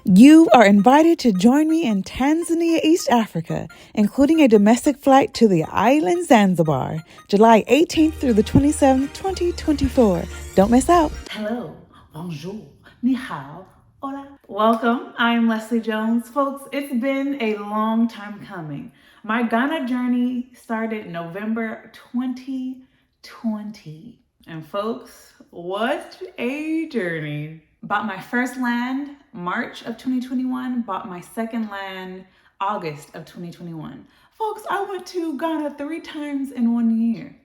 You are invited to join me in Tanzania, East Africa, including a domestic flight to the island Zanzibar, July 18th through the 27th, 2024. Don't miss out. Hello, bonjour, ni hao, hola. Welcome, I'm Leslie Jones. Folks, it's been a long time coming. My Ghana journey started November 2020. And folks, what a journey. Bought my first land March of 2021, bought my second land August of 2021. Folks, I went to Ghana 3 times in 1 year.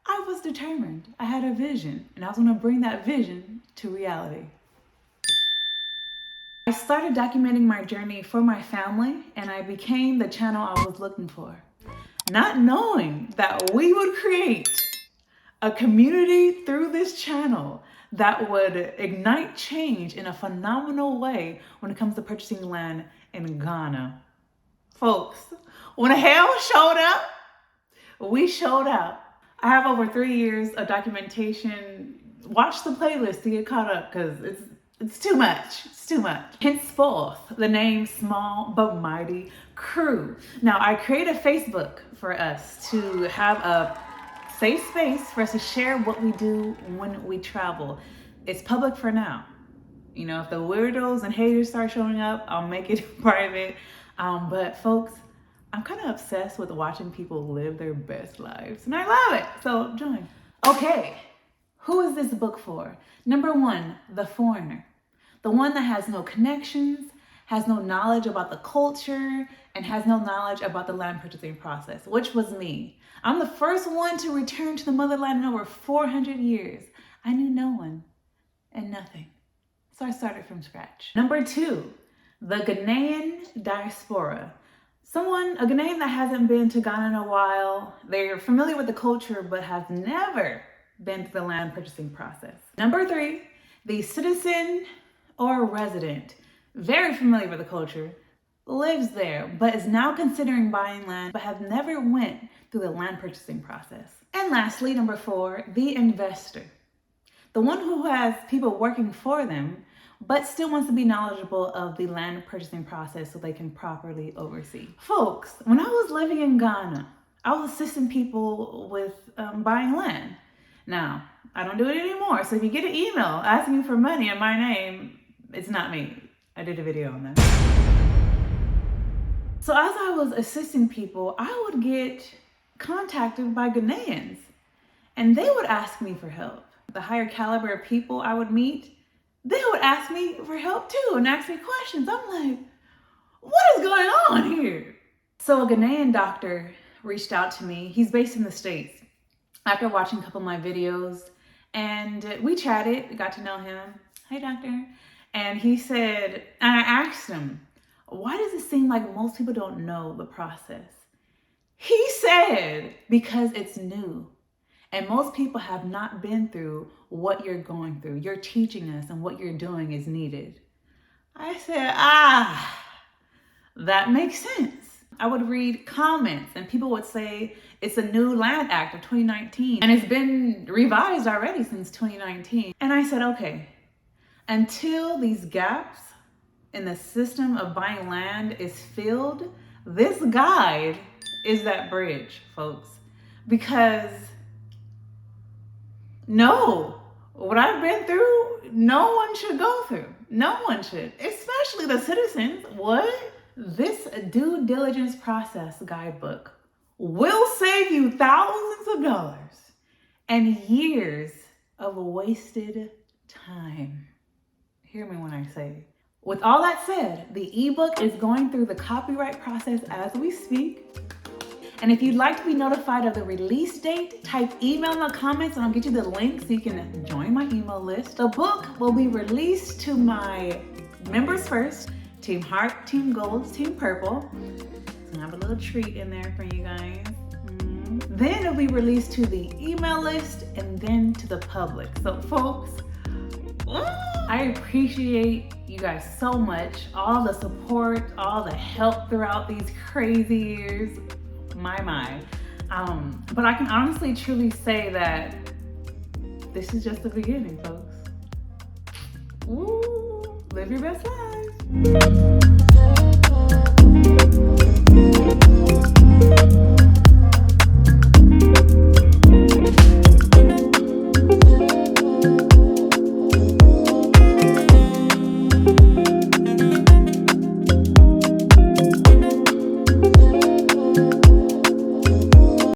I was determined. I had a vision, and I was gonna bring that vision to reality. I started documenting my journey for my family, and I became the channel I was looking for. Not knowing that we would create a community through this channel that would ignite change in a phenomenal way when it comes to purchasing land in Ghana. Folks, when hell showed up, we showed up. I have over 3 years of documentation. Watch the playlist to get caught up because it's too much. It's too much. Henceforth, the name Small But Mighty Crew. Now, I created a Facebook for us to have a safe space for us to share what we do when we travel. It's public for now. You know, if the weirdos and haters start showing up, I'll make it private. But folks, I'm kind of obsessed with watching people live their best lives, and I love it. So join. Okay, who is this book for? Number 1, the foreigner. The one that has no connections, has no knowledge about the culture, and has no knowledge about the land purchasing process, which was me. I'm the first one to return to the motherland in over 400 years. I knew no one and nothing. So I started from scratch. Number 2, the Ghanaian diaspora. A Ghanaian that hasn't been to Ghana in a while. They're familiar with the culture, but have never been through the land purchasing process. Number 3, the citizen or resident, very familiar with the culture, lives there, but is now considering buying land, but have never went through the land purchasing process. And lastly, number 4, the investor. The one who has people working for them, but still wants to be knowledgeable of the land purchasing process so they can properly oversee. Folks, when I was living in Ghana, I was assisting people with buying land. Now, I don't do it anymore. So if you get an email asking you for money in my name, it's not me. I did a video on that. So as I was assisting people, I would get contacted by Ghanaians, and they would ask me for help. The higher caliber of people I would meet, they would ask me for help too and ask me questions. I'm like, what is going on here? So a Ghanaian doctor reached out to me. He's based in the States. After watching a couple of my videos, and we chatted, got to know him. Hey, doctor. And he said, and I asked him, why does it seem like most people don't know the process? He said, because it's new. And most people have not been through what you're going through. You're teaching us, and what you're doing is needed. I said, that makes sense. I would read comments, and people would say it's a new Land Act of 2019, and it's been revised already since 2019. And I said, okay, until these gaps in the system of buying land is filled, this guide is that bridge, folks. Because no, what I've been through, no one should go through. No one should, especially the citizens. What? This due diligence process guidebook will save you thousands of dollars and years of wasted time. Hear me when I say. With all that said, the ebook is going through the copyright process as we speak. And if you'd like to be notified of the release date, type email in the comments and I'll get you the link so you can join my email list. The book will be released to my members first, Team Heart, Team Gold, Team Purple. So I have a little treat in there for you guys. Then it'll be released to the email list and then to the public. So folks, I appreciate you guys so much. All the support, all the help throughout these crazy years. My. But I can honestly, truly say that this is just the beginning, folks. Live your best life.